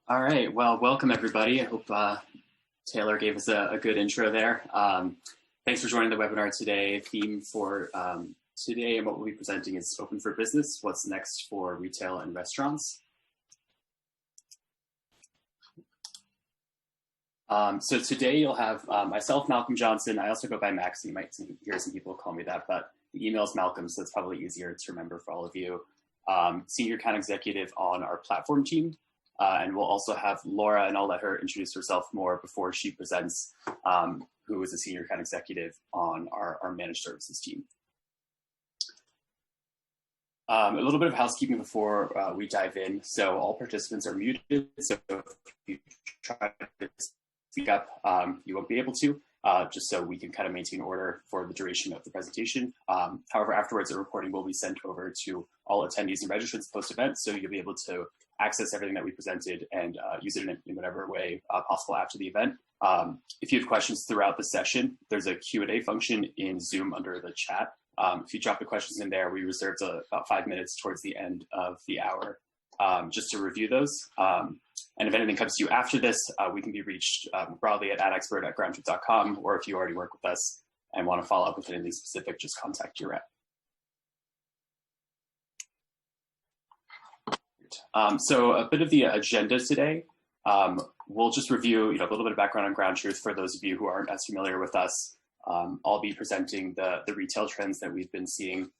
All right. Well, welcome everybody. I hope Taylor gave us a good intro there. Thanks for joining the webinar today. Theme for today and what we'll be presenting is Open for Business, what's next for retail and restaurants. So today you'll have myself, Malcolm Johnson. I also go by Max, and you might hear some people call me that, but the email is Malcolm, so it's probably easier to remember for all of you. Senior account executive on our platform team. And we'll also have Laura, and I'll let her introduce herself more before she presents, who is a senior account executive on our managed services team. A little bit of housekeeping before we dive in. So all participants are muted. So if you try to speak up, you won't be able to, just so we can kind of maintain order for the duration of the presentation. However, afterwards, a recording will be sent over to all attendees and registrants post-event, so you'll be able to access everything that we presented and use it in whatever way possible after the event. If you have questions throughout the session, there's a Q&A function in Zoom under the chat. If you drop the questions in there, we reserved about 5 minutes towards the end of the hour just to review those. And if anything comes to you after this, we can be reached broadly at adexpert@groundtruth.com, or if you already work with us and want to follow up with anything specific, just contact your rep. So a bit of the agenda today. We'll just review a little bit of background on GroundTruth for those of you who aren't as familiar with us. I'll be presenting the retail trends that we've been seeing,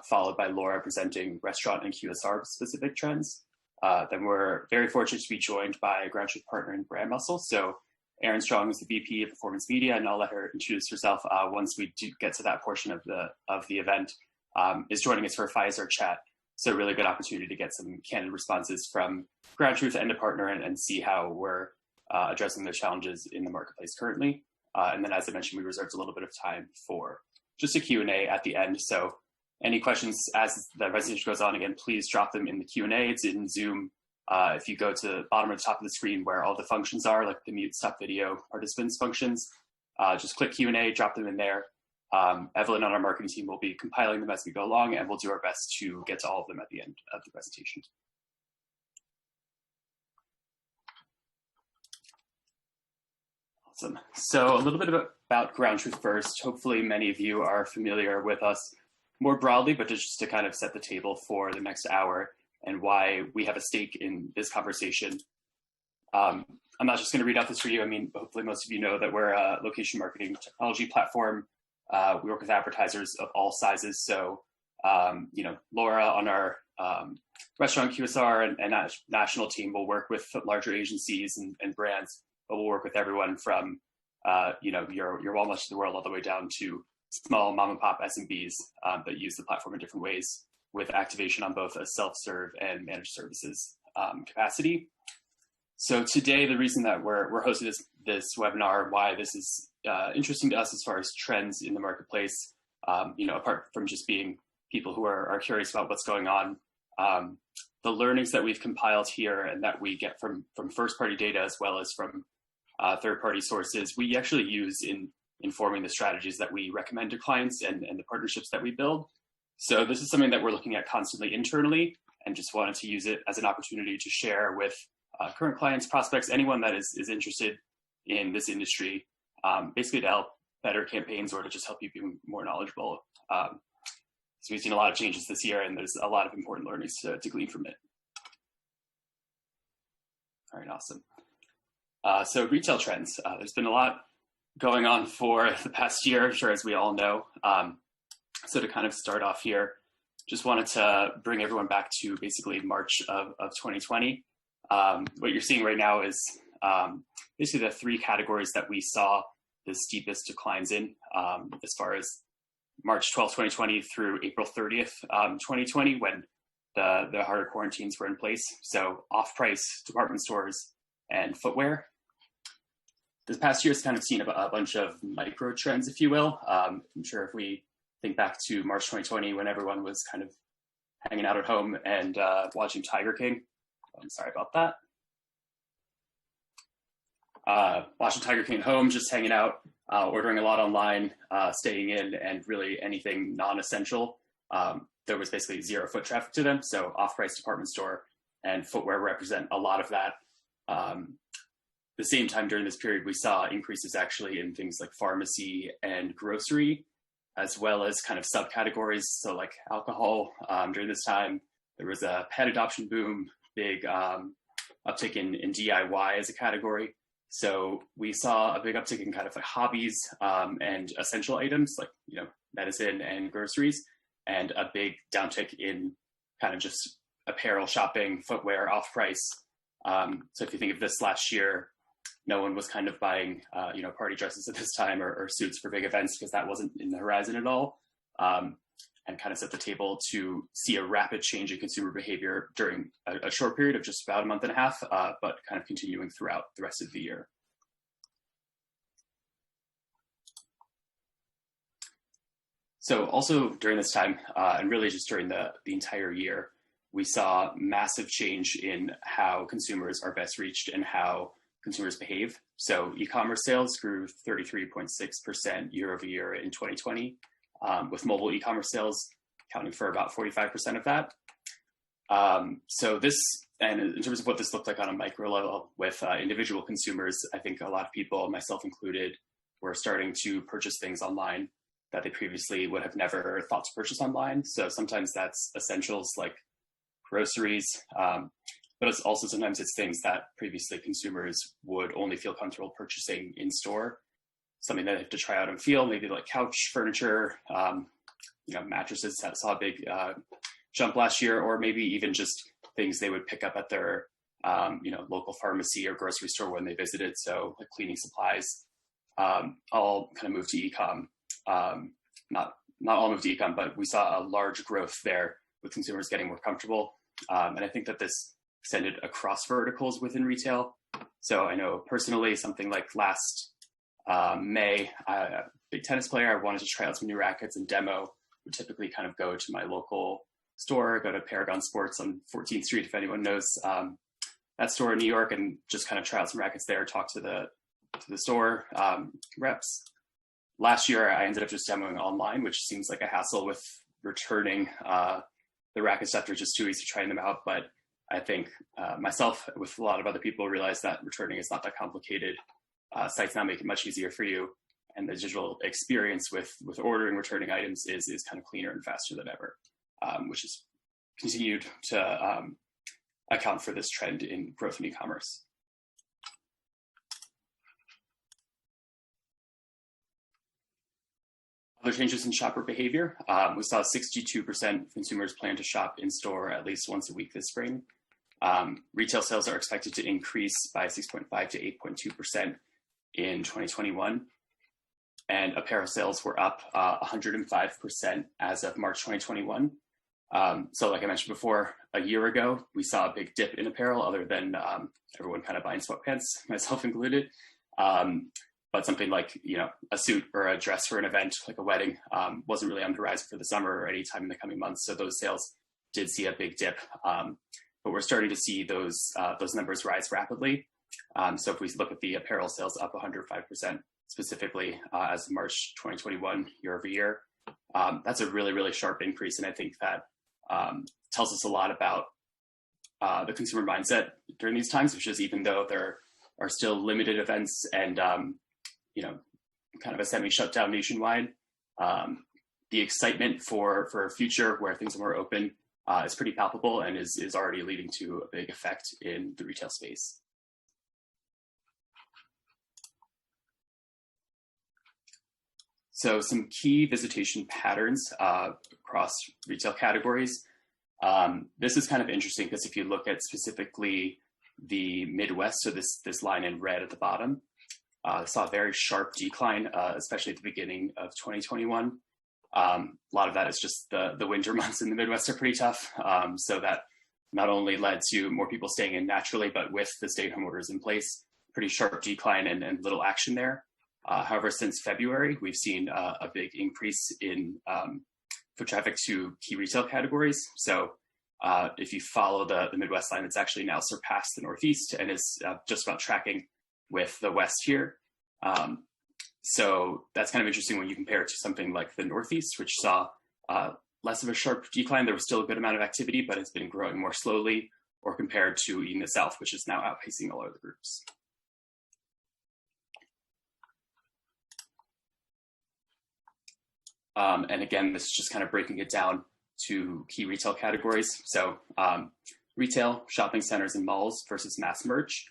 followed by Laura presenting restaurant and QSR specific trends. Then we're very fortunate to be joined by a GroundTruth partner in Brand Muscle. So Erin Strong is the VP of Performance Media, and I'll let her introduce herself once we do get to that portion of the event, is joining us for a fireside chat. So really good opportunity to get some candid responses from GroundTruth and a partner and see how we're addressing the challenges in the marketplace currently. And then, as I mentioned, we reserved a little bit of time for just a Q&A at the end. So any questions as the presentation goes on, again, please drop them in the Q&A. It's in Zoom. If you go to the bottom or the top of the screen where all the functions are, like the mute, stop video, participants functions, just click Q&A, drop them in there. Evelyn on our marketing team will be compiling them as we go along, and we'll do our best to get to all of them at the end of the presentation. Awesome. So a little bit about GroundTruth first. Hopefully many of you are familiar with us more broadly, but just to kind of set the table for the next hour and why we have a stake in this conversation. I'm not just going to read out this for you. I mean, hopefully most of you know that we're a location marketing technology platform. We work with advertisers of all sizes. So, Laura on our restaurant QSR and national team will work with larger agencies and brands, but we'll work with everyone from, your Walmarts of the world all the way down to small mom and pop SMBs that use the platform in different ways with activation on both a self-serve and managed services capacity. So today, the reason that we're hosting this webinar, why this is interesting to us as far as trends in the marketplace, apart from just being people who are curious about what's going on, the learnings that we've compiled here and that we get from first-party data as well as from third-party sources, we actually use in informing the strategies that we recommend to clients and the partnerships that we build. So this is something that we're looking at constantly internally, and just wanted to use it as an opportunity to share with current clients, prospects, anyone that is interested in this industry, basically to help better campaigns or to just help you be more knowledgeable. So we've seen a lot of changes this year, and there's a lot of important learnings to glean from it. All right, awesome. So retail trends. There's been a lot going on for the past year, I'm sure, as we all know. So to kind of start off here, just wanted to bring everyone back to basically March of 2020. What you're seeing right now is basically the three categories that we saw the steepest declines in as far as March 12th, 2020 through April 30th, 2020, when the harder quarantines were in place. So off-price department stores and footwear. This past year has kind of seen a bunch of micro trends, if you will. I'm sure if we think back to March 2020, when everyone was kind of hanging out at home and watching Tiger King. I'm sorry about that. Watching Tiger King at home, just hanging out, ordering a lot online, staying in, and really anything non-essential. There was basically zero foot traffic to them. So off-price department store and footwear represent a lot of that. the same time during this period, we saw increases actually in things like pharmacy and grocery, as well as kind of subcategories. So like alcohol, during this time, there was a pet adoption boom, big uptick in DIY as a category. So we saw a big uptick in kind of like hobbies and essential items like, medicine and groceries, and a big downtick in kind of just apparel shopping, footwear, off price. So if you think of this last year, no one was kind of buying, party dresses at this time or suits for big events because that wasn't in the horizon at all. And kind of set the table to see a rapid change in consumer behavior during a short period of just about a month and a half, but kind of continuing throughout the rest of the year. So also during this time, and really just during the entire year, we saw massive change in how consumers are best reached and how consumers behave. So e-commerce sales grew 33.6% year over year in 2020, with mobile e-commerce sales accounting for about 45% of that. So this, and in terms of what this looked like on a micro level with individual consumers, I think a lot of people, myself included, were starting to purchase things online that they previously would have never thought to purchase online. So sometimes that's essentials like groceries, but it's also sometimes it's things that previously consumers would only feel comfortable purchasing in store, something that they have to try out and feel, maybe like couch furniture, mattresses that saw a big jump last year, or maybe even just things they would pick up at their local pharmacy or grocery store when they visited. So like cleaning supplies, all kind of moved to e-com. Not all moved to e-com, but we saw a large growth there with consumers getting more comfortable. And I think that this extended across verticals within retail. So I know personally, something like last May, a big tennis player, I wanted to try out some new rackets and demo, would typically kind of go to my local store, go to Paragon Sports on 14th Street, if anyone knows that store in New York, and just kind of try out some rackets there, talk to the store reps. Last year, I ended up just demoing online, which seems like a hassle with returning the rackets after just 2 weeks of trying them out. But I think myself, with a lot of other people, realized that returning is not that complicated. Sites now make it much easier for you. And the digital experience with ordering, returning items is kind of cleaner and faster than ever, which has continued to account for this trend in growth in e-commerce. Other changes in shopper behavior. We saw 62% of consumers plan to shop in store at least once a week this spring. Retail sales are expected to increase by 6.5 to 8.2% in 2021. And apparel sales were up 105% as of March 2021. So like I mentioned before, a year ago, we saw a big dip in apparel other than everyone kind of buying sweatpants, myself included. But something like, a suit or a dress for an event, like a wedding, wasn't really on the horizon for the summer or any time in the coming months. So those sales did see a big dip. But we're starting to see those numbers rise rapidly. So if we look at the apparel sales up 105% specifically as of March 2021, year over year, that's a really, really sharp increase. And I think that tells us a lot about the consumer mindset during these times, which is even though there are still limited events and kind of a semi-shutdown nationwide, the excitement for a future where things are more open is pretty palpable and is already leading to a big effect in the retail space. So some key visitation patterns across retail categories. This is kind of interesting because if you look at specifically the Midwest, so this line in red at the bottom, saw a very sharp decline, especially at the beginning of 2021. A lot of that is just the winter months in the Midwest are pretty tough. So that not only led to more people staying in naturally, but with the stay-at-home orders in place, pretty sharp decline and little action there. However, since February, we've seen a big increase in foot traffic to key retail categories. So if you follow the Midwest line, it's actually now surpassed the Northeast and is just about tracking with the West here. So that's kind of interesting when you compare it to something like the Northeast, which saw less of a sharp decline. There was still a good amount of activity, but it's been growing more slowly. or compared to eating the South, which is now outpacing all other groups. And again, this is just kind of breaking it down to key retail categories. So retail, shopping centers, and malls versus mass merch.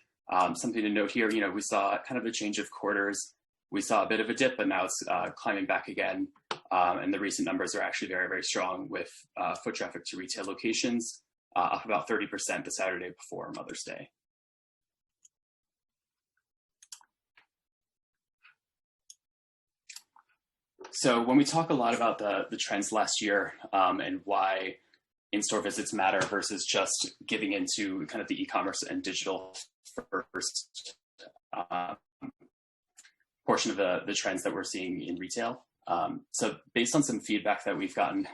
Something to note here, we saw kind of a change of quarters. We saw a bit of a dip, but now it's climbing back again. And the recent numbers are actually very, very strong with foot traffic to retail locations up about 30% the Saturday before Mother's Day. So when we talk a lot about the trends last year and why in-store visits matter versus just giving into kind of the e-commerce and digital first portion of the trends that we're seeing in retail. So based on some feedback that we've gotten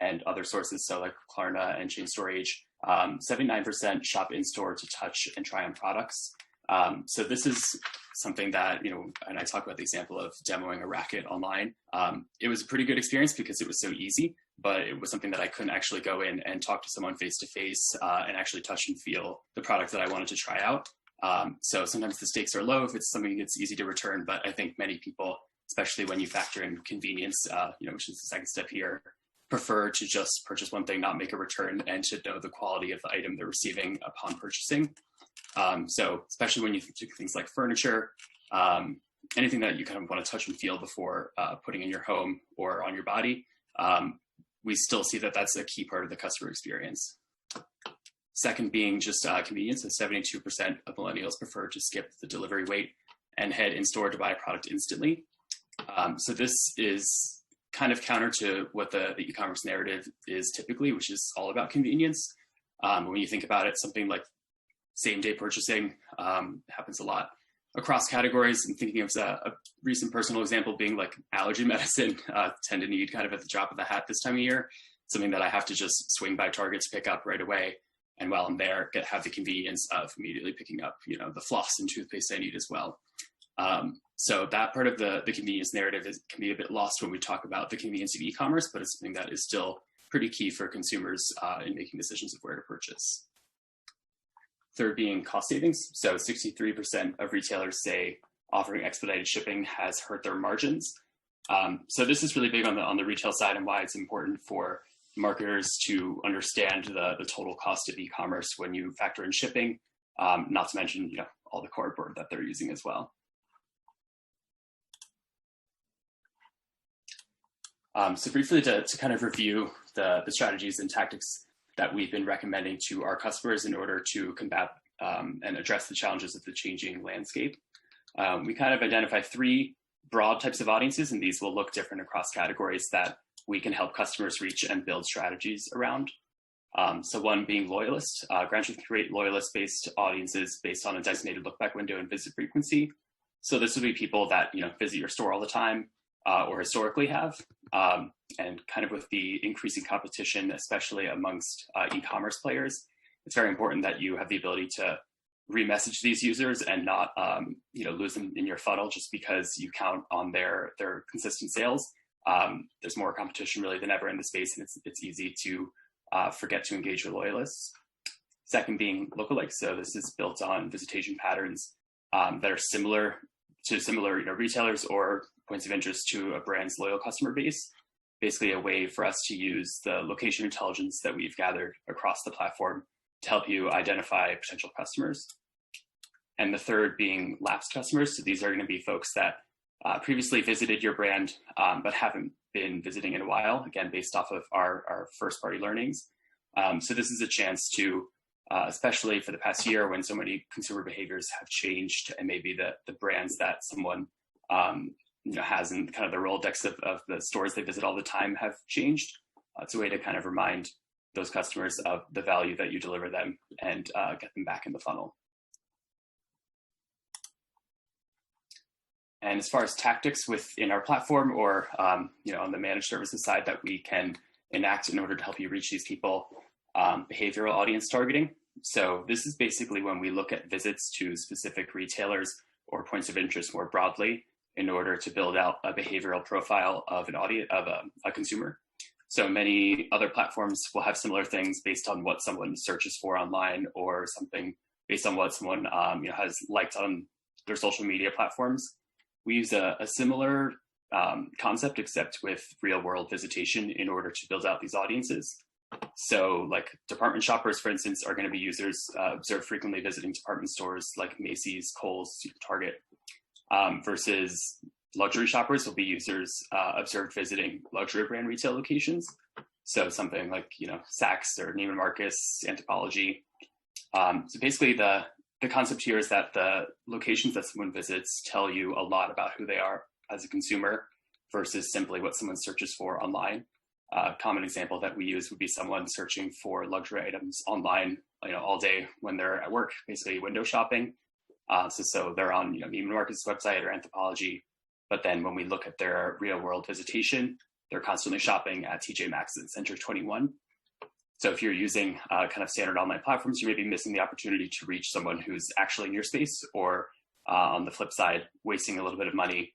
and other sources, so like Klarna and Chain Store Age, 79% shop in-store to touch and try on products. So this is something that, and I talk about the example of demoing a racket online. It was a pretty good experience because it was so easy, but it was something that I couldn't actually go in and talk to someone face-to-face and actually touch and feel the product that I wanted to try out. So sometimes the stakes are low if it's something that's easy to return, but I think many people, especially when you factor in convenience, which is the second step here, prefer to just purchase one thing, not make a return, and to know the quality of the item they're receiving upon purchasing. So especially when you do things like furniture, anything that you kind of want to touch and feel before putting in your home or on your body, we still see that that's a key part of the customer experience. Second being just convenience. So 72% of millennials prefer to skip the delivery wait and head in store to buy a product instantly. So this is kind of counter to what the e-commerce narrative is typically, which is all about convenience. When you think about it, something like same-day purchasing happens a lot across categories. I'm thinking of a recent personal example being like allergy medicine, tend to need kind of at the drop of the hat this time of year, something that I have to just swing by Target to pick up right away. And while I'm there, have the convenience of immediately picking up, the floss and toothpaste I need as well. So that part of the convenience narrative can be a bit lost when we talk about the convenience of e-commerce, but it's something that is still pretty key for consumers in making decisions of where to purchase. Third being cost savings. So 63% of retailers say offering expedited shipping has hurt their margins. So this is really big on the retail side and why it's important for marketers to understand the total cost of e-commerce when you factor in shipping, not to mention all the cardboard that they're using as well. So briefly to kind of review the strategies and tactics that we've been recommending to our customers in order to combat and address the challenges of the changing landscape. We kind of identify three broad types of audiences, and these will look different across categories that we can help customers reach and build strategies around. So one being loyalists. GroundTruth can create loyalist-based audiences based on a designated look-back window and visit frequency. So this would be people that visit your store all the time or historically have. And kind of with the increasing competition, especially amongst e-commerce players, it's very important that you have the ability to re-message these users and not lose them in your funnel just because you count on their consistent sales. There's more competition really than ever in the space, and it's easy to forget to engage your loyalists. Second being lookalikes. So this is built on visitation patterns that are similar to retailers or points of interest to a brand's loyal customer base. Basically a way for us to use the location intelligence that we've gathered across the platform to help you identify potential customers. And the third being lapsed customers. So these are going to be folks that previously visited your brand, but haven't been visiting in a while, again, based off of our first-party learnings. So this is a chance to, especially for the past year when so many consumer behaviors have changed and maybe the brands that someone has in kind of the Rolodex of the stores they visit all the time have changed. It's a way to kind of remind those customers of the value that you deliver them and get them back in the funnel. And as far as tactics within our platform or on the managed services side that we can enact in order to help you reach these people, behavioral audience targeting. So this is basically when we look at visits to specific retailers or points of interest more broadly in order to build out a behavioral profile of an audience, of a consumer. So many other platforms will have similar things based on what someone searches for online, or something based on what someone has liked on their social media platforms. We use a similar concept, except with real world visitation, in order to build out these audiences. So like department shoppers, for instance, are going to be users observed frequently visiting department stores like Macy's, Kohl's, Target, versus luxury shoppers will be users observed visiting luxury brand retail locations. So something like, Saks or Neiman Marcus, Anthropologie. So basically the concept here is that the locations that someone visits tell you a lot about who they are as a consumer versus simply what someone searches for online. A common example that we use would be someone searching for luxury items online, all day when they're at work, basically window shopping. So they're on, Neiman Marcus' website or Anthropologie, but then when we look at their real world visitation, they're constantly shopping at TJ Maxx and Center 21. So if you're using kind of standard online platforms, you may be missing the opportunity to reach someone who's actually in your space, or on the flip side, wasting a little bit of money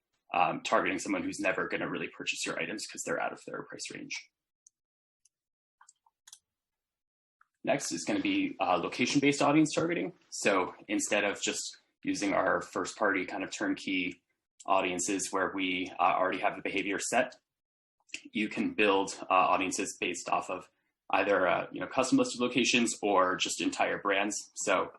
targeting someone who's never going to really purchase your items because they're out of their price range. Next is going to be location-based audience targeting. So instead of just using our first-party kind of turnkey audiences where we already have the behavior set, you can build audiences based off of either custom listed locations or just entire brands. So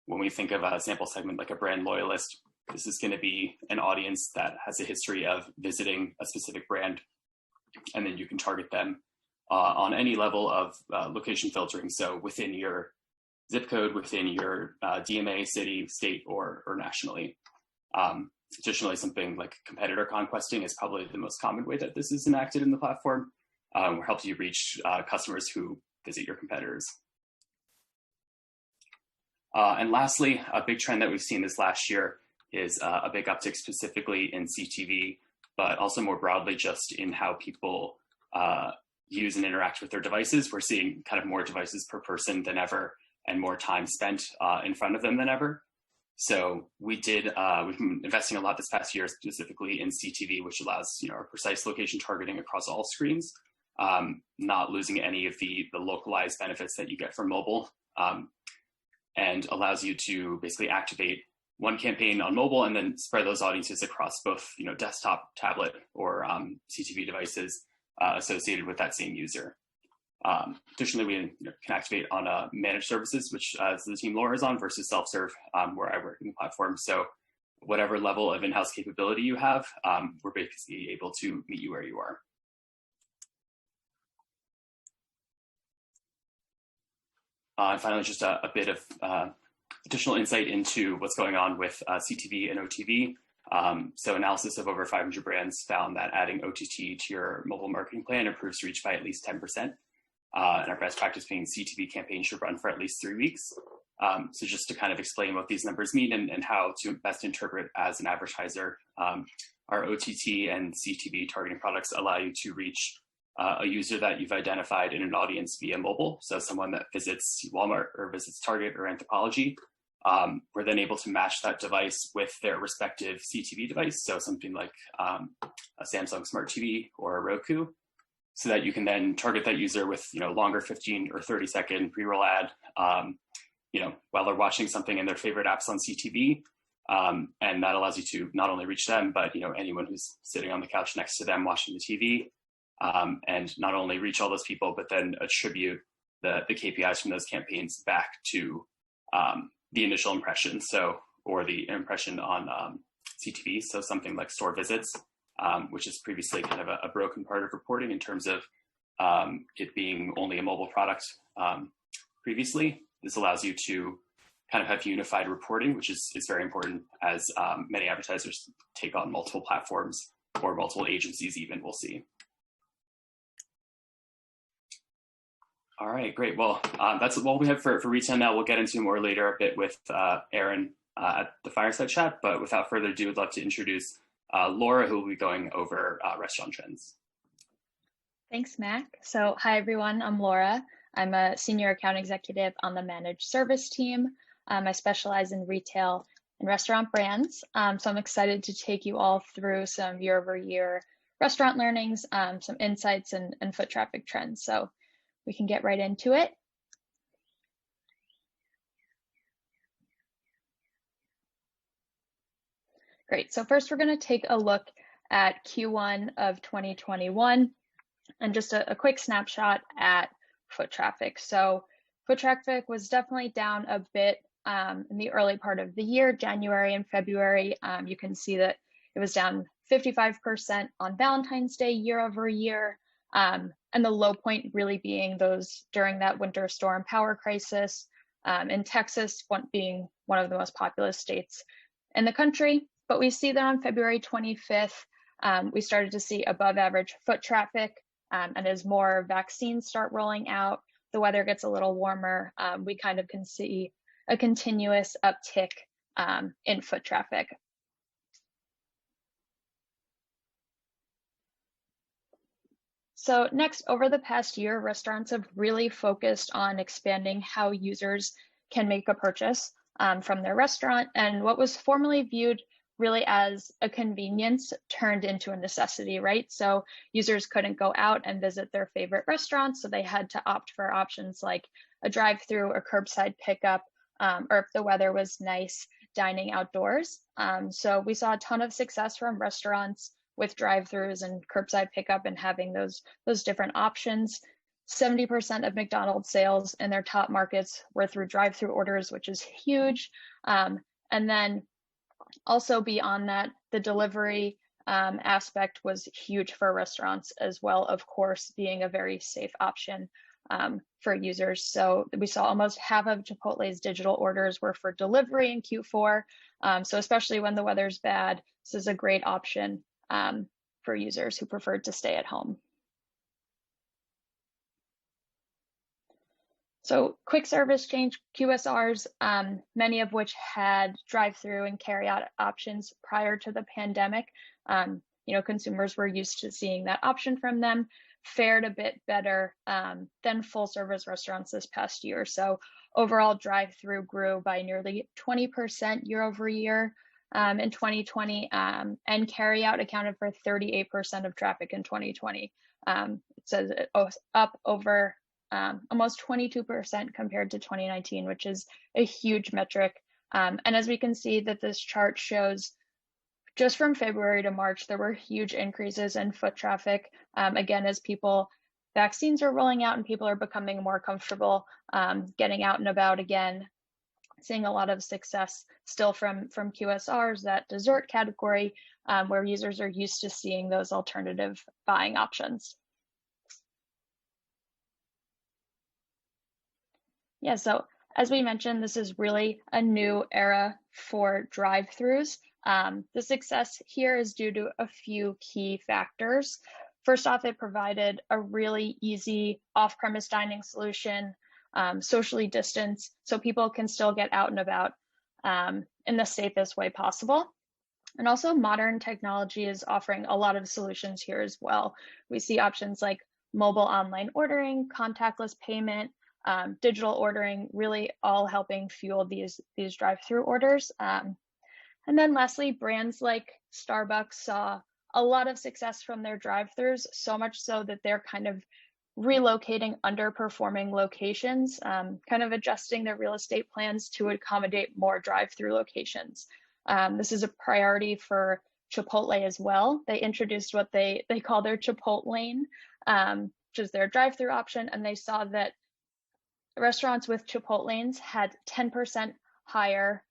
when we think of a sample segment like a brand loyalist, this is going to be an audience that has a history of visiting a specific brand, and then you can target them on any level of location filtering. So within your zip code, within your DMA, city, state, or nationally. Additionally, something like competitor conquesting is probably the most common way that this is enacted in the platform, where it helps you reach customers who visit your competitors. And lastly, a big trend that we've seen this last year is a big uptick specifically in CTV, but also more broadly just in how people use and interact with their devices. We're seeing kind of more devices per person than ever, and more time spent in front of them than ever. So we've been investing a lot this past year specifically in CTV, which allows our precise location targeting across all screens, not losing any of the localized benefits that you get from mobile, and allows you to basically activate one campaign on mobile and then spread those audiences across both desktop, tablet, or CTV devices associated with that same user. Additionally, we can activate on managed services, which the team Laura is on, versus self-serve, where I work in the platform. So whatever level of in-house capability you have, we're basically able to meet you where you are. And finally, just a bit of additional insight into what's going on with CTV and OTV. So analysis of over 500 brands found that adding OTT to your mobile marketing plan improves reach by at least 10%. And our best practice being CTV campaigns should run for at least 3 weeks. So just to kind of explain what these numbers mean and how to best interpret as an advertiser, our OTT and CTV targeting products allow you to reach a user that you've identified in an audience via mobile. So someone that visits Walmart or visits Target or Anthropologie, we're then able to match that device with their respective CTV device. So something like a Samsung Smart TV or a Roku, so that you can then target that user with longer 15 or 30-second pre-roll ad, while they're watching something in their favorite apps on CTV. And that allows you to not only reach them, but anyone who's sitting on the couch next to them watching the TV, and not only reach all those people, but then attribute the KPIs from those campaigns back to the initial impression, or the impression on CTV. So something like store visits, which is previously kind of a broken part of reporting in terms of it being only a mobile product previously. This allows you to kind of have unified reporting, which is very important as many advertisers take on multiple platforms, or multiple agencies even, we'll see. All right, great. Well, that's all we have for retail now. We'll get into more later a bit with Aaron at the fireside chat, but without further ado, I'd love to introduce Laura, who will be going over restaurant trends. Thanks, Mac. So hi, everyone. I'm Laura. I'm a senior account executive on the managed service team. I specialize in retail and restaurant brands. So I'm excited to take you all through some year-over-year restaurant learnings, some insights, and foot traffic trends. So we can get right into it. Great, so first we're gonna take a look at Q1 of 2021 and just a quick snapshot at foot traffic. So foot traffic was definitely down a bit in the early part of the year, January and February. You can see that it was down 55% on Valentine's Day year over year. And the low point really being those during that winter storm power crisis in Texas, being one of the most populous states in the country. But we see that on February 25th, we started to see above average foot traffic. And as more vaccines start rolling out, the weather gets a little warmer, we kind of can see a continuous uptick in foot traffic. So next, over the past year, restaurants have really focused on expanding how users can make a purchase from their restaurant, and what was formerly viewed really as a convenience turned into a necessity, right? So users couldn't go out and visit their favorite restaurants, so they had to opt for options like a drive-through or curbside pickup, or if the weather was nice, dining outdoors. So we saw a ton of success from restaurants with drive-throughs and curbside pickup and having those different options. 70% of McDonald's sales in their top markets were through drive-through orders, which is huge. And then also beyond that, the delivery aspect was huge for restaurants as well, of course, being a very safe option for users. So we saw almost half of Chipotle's digital orders were for delivery in Q4. So especially when the weather's bad, this is a great option for users who preferred to stay at home. So quick service change QSRs, many of which had drive-through and carry-out options prior to the pandemic. Consumers were used to seeing that option from them, fared a bit better than full-service restaurants this past year. So overall, drive-through grew by nearly 20% year over year in 2020, and carry-out accounted for 38% of traffic in 2020. It says it was up over almost 22% compared to 2019, which is a huge metric. And as we can see that this chart shows, just from February to March, there were huge increases in foot traffic. Again, as vaccines are rolling out and people are becoming more comfortable getting out and about again, seeing a lot of success still from QSRs, that dessert category, where users are used to seeing those alternative buying options. Yeah, so as we mentioned, this is really a new era for drive-throughs. The success here is due to a few key factors. First off, it provided a really easy off-premise dining solution, socially distanced, so people can still get out and about in the safest way possible. And also modern technology is offering a lot of solutions here as well. We see options like mobile online ordering, contactless payment, digital ordering, really all helping fuel these drive-through orders. And then lastly, brands like Starbucks saw a lot of success from their drive-throughs, so much so that they're kind of relocating underperforming locations, kind of adjusting their real estate plans to accommodate more drive-through locations. This is a priority for Chipotle as well. They introduced what they call their Chipotle lane, which is their drive-through option, and they saw that restaurants with Chipotle lanes had 10% higher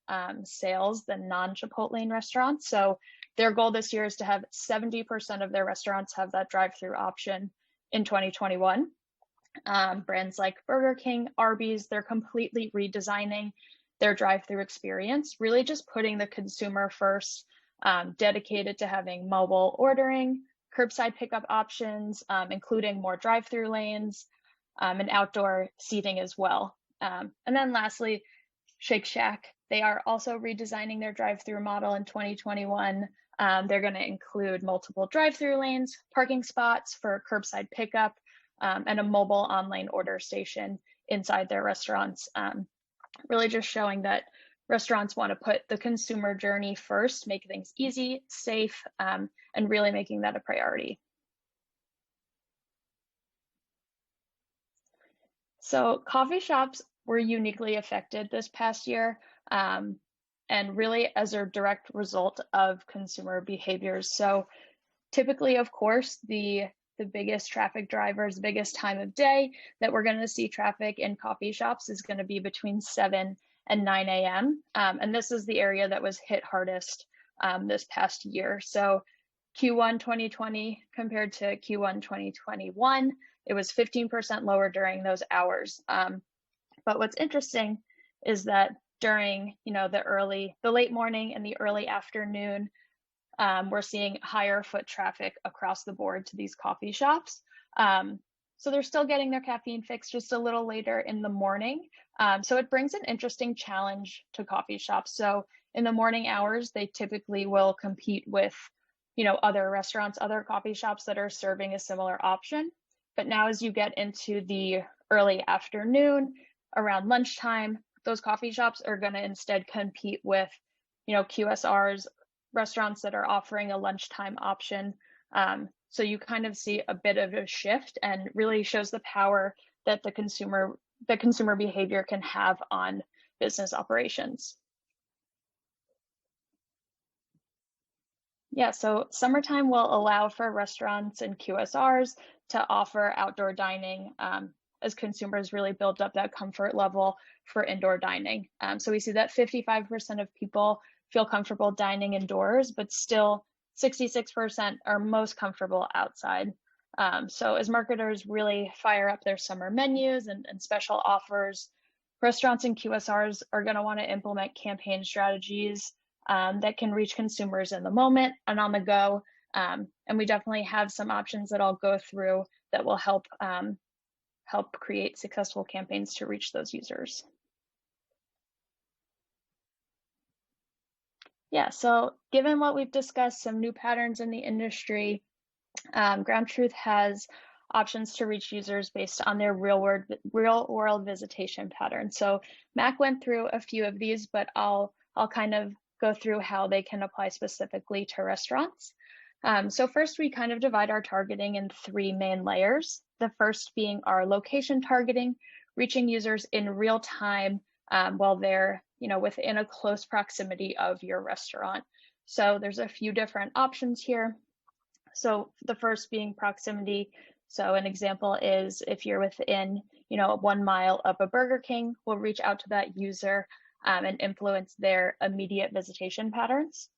sales than non-Chipotle restaurants. So their goal this year is to have 70% of their restaurants have that drive-through option in 2021. Brands like Burger King, Arby's, they're completely redesigning their drive-through experience, really just putting the consumer first, dedicated to having mobile ordering, curbside pickup options, including more drive-through lanes, and outdoor seating as well. And then lastly, Shake Shack, they are also redesigning their drive-through model in 2021. They're going to include multiple drive-through lanes, parking spots for curbside pickup, and a mobile online order station inside their restaurants. Really just showing that restaurants want to put the consumer journey first, make things easy, safe, and really making that a priority. So coffee shops were uniquely affected this past year, and really as a direct result of consumer behaviors. So typically, of course, the biggest traffic drivers, biggest time of day that we're going to see traffic in coffee shops is going to be between 7 and 9 a.m. And this is the area that was hit hardest this past year. So Q1 2020 compared to Q1 2021, it was 15% lower during those hours. But what's interesting is that during the late morning and the early afternoon, we're seeing higher foot traffic across the board to these coffee shops. So they're still getting their caffeine fix just a little later in the morning. So it brings an interesting challenge to coffee shops. So in the morning hours, they typically will compete with, other restaurants, other coffee shops that are serving a similar option. But now as you get into the early afternoon, around lunchtime, those coffee shops are going to instead compete with, QSRs, restaurants that are offering a lunchtime option. So you kind of see a bit of a shift, and really shows the power that the consumer behavior can have on business operations. Yeah, so summertime will allow for restaurants and QSRs to offer outdoor dining as consumers really build up that comfort level for indoor dining. So we see that 55% of people feel comfortable dining indoors, but still 66% are most comfortable outside. So as marketers really fire up their summer menus and special offers, restaurants and QSRs are going to want to implement campaign strategies that can reach consumers in the moment and on the go. And we definitely have some options that I'll go through that will help create successful campaigns to reach those users. Yeah, so given what we've discussed, some new patterns in the industry, GroundTruth has options to reach users based on their real world visitation patterns. So Mac went through a few of these, but I'll kind of go through how they can apply specifically to restaurants. So first, we kind of divide our targeting in 3 main layers. The first being our location targeting, reaching users in real time while they're within a close proximity of your restaurant. So there's a few different options here. So the first being proximity. So an example is if you're within 1 mile of a Burger King, we'll reach out to that user and influence their immediate visitation patterns.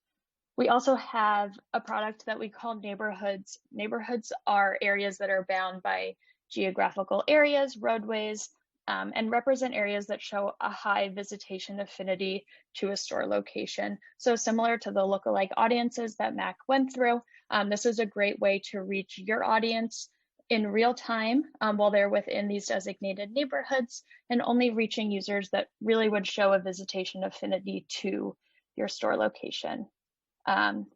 We also have a product that we call neighborhoods. Neighborhoods are areas that are bound by geographical areas, roadways, and represent areas that show a high visitation affinity to a store location. So similar to the lookalike audiences that Mac went through, this is a great way to reach your audience in real time while they're within these designated neighborhoods, and only reaching users that really would show a visitation affinity to your store location.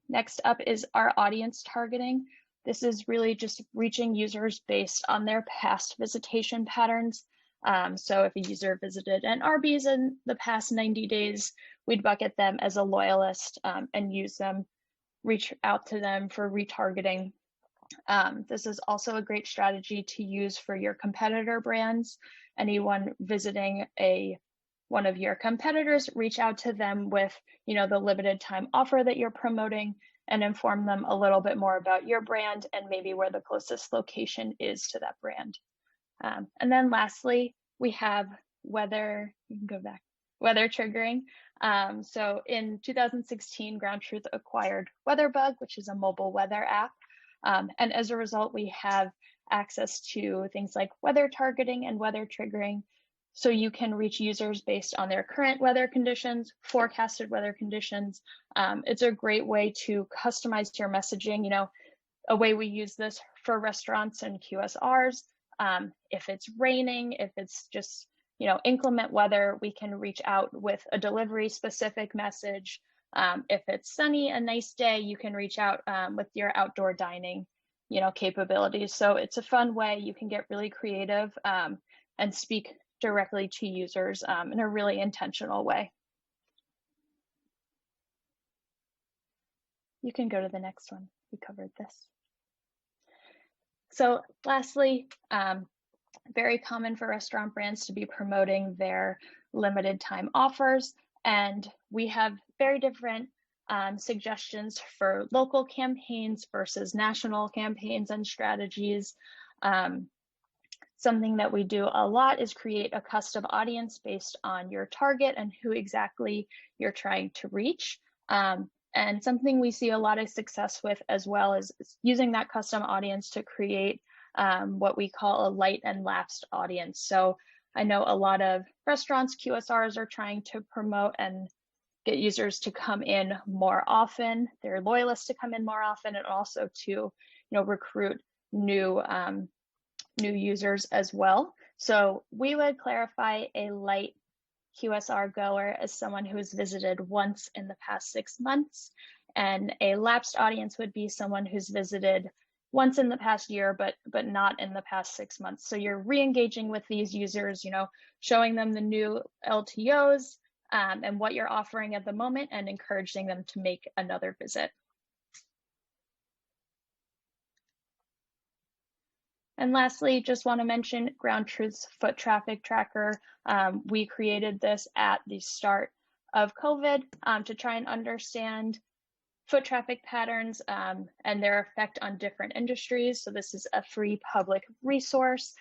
Next up is our audience targeting. This is really just reaching users based on their past visitation patterns. So if a user visited an Arby's in the past 90 days, we'd bucket them as a loyalist and reach out to them for retargeting. This is also a great strategy to use for your competitor brands. Anyone visiting one of your competitors, reach out to them with the limited time offer that you're promoting, and inform them a little bit more about your brand and maybe where the closest location is to that brand. And then lastly, we have weather triggering. So in 2016, GroundTruth acquired WeatherBug, which is a mobile weather app. And as a result, we have access to things like weather targeting and weather triggering. So you can reach users based on their current weather conditions, forecasted weather conditions. It's a great way to customize your messaging. A way we use this for restaurants and QSRs. If it's raining, if it's just inclement weather, we can reach out with a delivery specific message. If it's sunny, a nice day, you can reach out with your outdoor dining capabilities. So it's a fun way. You can get really creative and speak directly to users in a really intentional way. you can go to the next one. We covered this. So lastly, very common for restaurant brands to be promoting their limited time offers. And we have very different suggestions for local campaigns versus national campaigns and strategies. Something that we do a lot is create a custom audience based on your target and who exactly you're trying to reach. And something we see a lot of success with as well is using that custom audience to create what we call a light and lapsed audience. So I know a lot of restaurants, QSRs are trying to promote and get users to come in more often, their loyalists to come in more often, and also to recruit new users as well. So we would clarify a light QSR goer as someone who has visited once in the past 6 months, and a lapsed audience would be someone who's visited once in the past year, but not in the past 6 months. So you're re-engaging with these users, showing them the new LTOs and what you're offering at the moment, and encouraging them to make another visit. And lastly, just want to mention GroundTruth's foot traffic tracker. We created this at the start of COVID to try and understand foot traffic patterns and their effect on different industries. So this is a free public resource.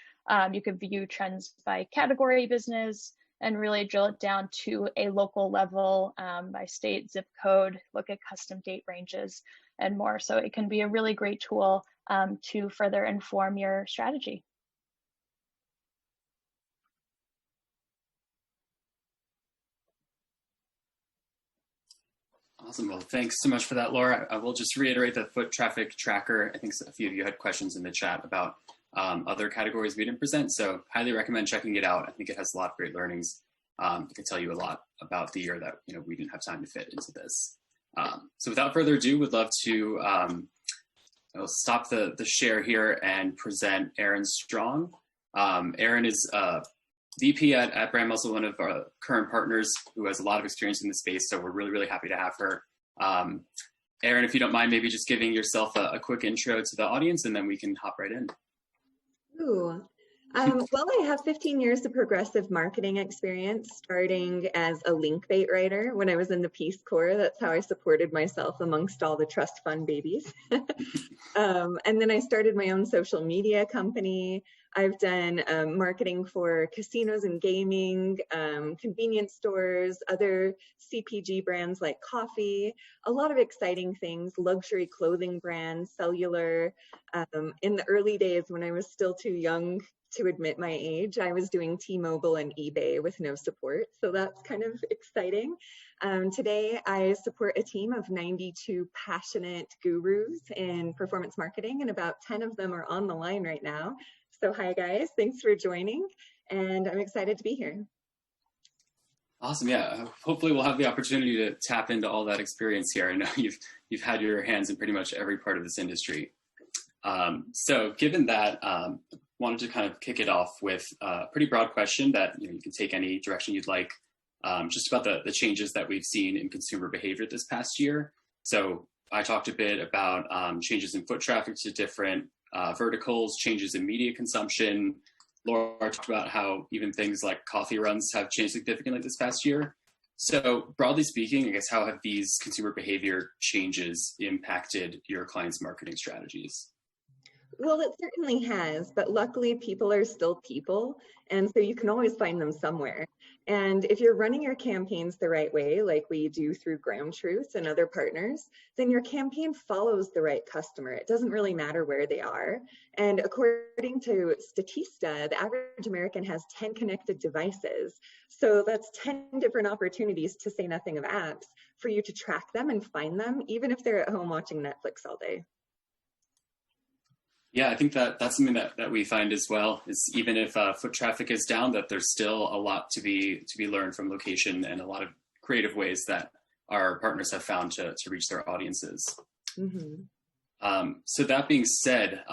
You can view trends by category business and really drill it down to a local level by state, zip code, look at custom date ranges and more. So it can be a really great tool to further inform your strategy. Awesome. Well, thanks so much for that, Laura. I will just reiterate the foot traffic tracker. I think a few of you had questions in the chat about other categories we didn't present, so highly recommend checking it out. I think it has a lot of great learnings. It can tell you a lot about the year that we didn't have time to fit into this. So without further ado, would love to I'll stop the share here and present Erin Strong. Erin is VP at Brand Muscle, one of our current partners who has a lot of experience in this space. So we're really, really happy to have her. Erin, if you don't mind, maybe just giving yourself a quick intro to the audience, and then we can hop right in. Ooh. Well, I have 15 years of progressive marketing experience, starting as a link bait writer when I was in the Peace Corps. That's how I supported myself amongst all the trust fund babies. And then I started my own social media company. I've done marketing for casinos and gaming, convenience stores, other CPG brands like coffee, a lot of exciting things, luxury clothing brands, cellular. In the early days when I was still too young to admit my age, I was doing T-Mobile and eBay with no support. So that's kind of exciting. Today, I support a team of 92 passionate gurus in performance marketing, and about 10 of them are on the line right now. So hi guys, thanks for joining, and I'm excited to be here. Awesome, yeah. Hopefully we'll have the opportunity to tap into all that experience here. I know you've had your hands in pretty much every part of this industry. So given that, wanted to kind of kick it off with a pretty broad question that you can take any direction you'd like, just about the changes that we've seen in consumer behavior this past year. So I talked a bit about changes in foot traffic to different verticals, changes in media consumption. Laura talked about how even things like coffee runs have changed significantly this past year. So broadly speaking, I guess, how have these consumer behavior changes impacted your clients' marketing strategies? Well, it certainly has, but luckily people are still people, and so you can always find them somewhere. And if you're running your campaigns the right way, like we do through GroundTruth and other partners, then your campaign follows the right customer. It doesn't really matter where they are. And according to Statista, the average American has 10 connected devices. So that's 10 different opportunities, to say nothing of apps, for you to track them and find them, even if they're at home watching Netflix all day. Yeah, I think that's something that we find as well, is even if foot traffic is down, that there's still a lot to be learned from location and a lot of creative ways that our partners have found to reach their audiences. Mm-hmm. So that being said,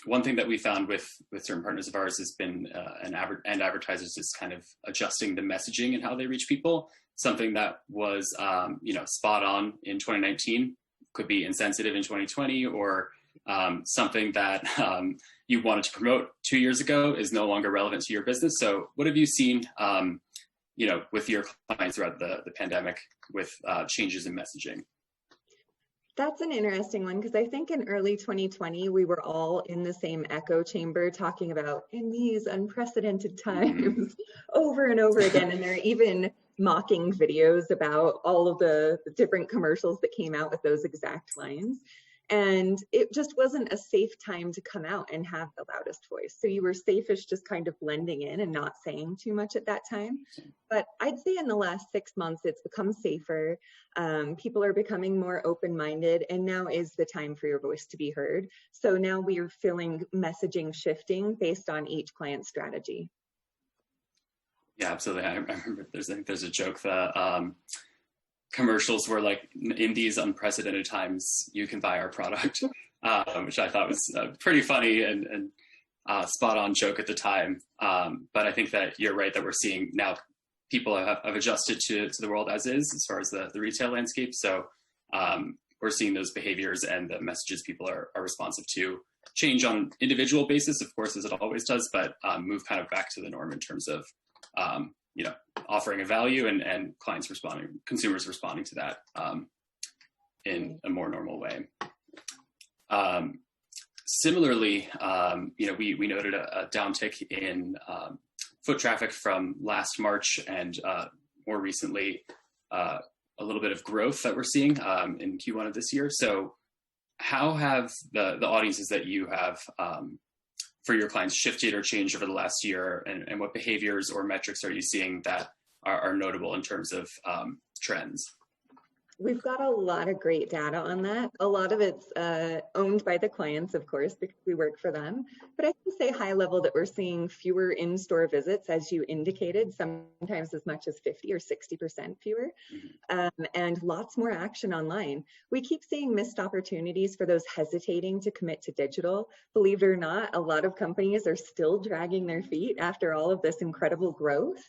one thing that we found with certain partners of ours has been and advertisers is kind of adjusting the messaging and how they reach people. Something that was spot on in 2019 could be insensitive in 2020, or something that you wanted to promote 2 years ago is no longer relevant to your business. So what have you seen, with your clients throughout the pandemic with changes in messaging? That's an interesting one, because I think in early 2020, we were all in the same echo chamber talking about in these unprecedented times over and over again. And there are even mocking videos about all of the different commercials that came out with those exact lines. And it just wasn't a safe time to come out and have the loudest voice. So you were safe-ish just kind of blending in and not saying too much at that time. But I'd say in the last 6 months, it's become safer. People are becoming more open-minded, and now is the time for your voice to be heard. So now we are feeling messaging shifting based on each client's strategy. Yeah, absolutely. I remember there's a joke that commercials were like, in these unprecedented times, you can buy our product, which I thought was a pretty funny and spot on joke at the time. But I think that you're right that we're seeing now people have adjusted to the world as is, as far as the retail landscape. So we're seeing those behaviors and the messages people are responsive to change on individual basis, of course, as it always does, but move kind of back to the norm in terms of offering a value and consumers responding to that in a more normal way. Similarly, we noted a downtick in foot traffic from last March, and more recently, a little bit of growth that we're seeing in Q1 of this year. So how have the audiences that you have for your clients shifted or changed over the last year, and what behaviors or metrics are you seeing that are notable in terms of trends? We've got a lot of great data on that. A lot of it's owned by the clients, of course, because we work for them. But I can say high level that we're seeing fewer in-store visits, as you indicated, sometimes as much as 50 or 60% fewer, and lots more action online. We keep seeing missed opportunities for those hesitating to commit to digital. Believe it or not, a lot of companies are still dragging their feet after all of this incredible growth.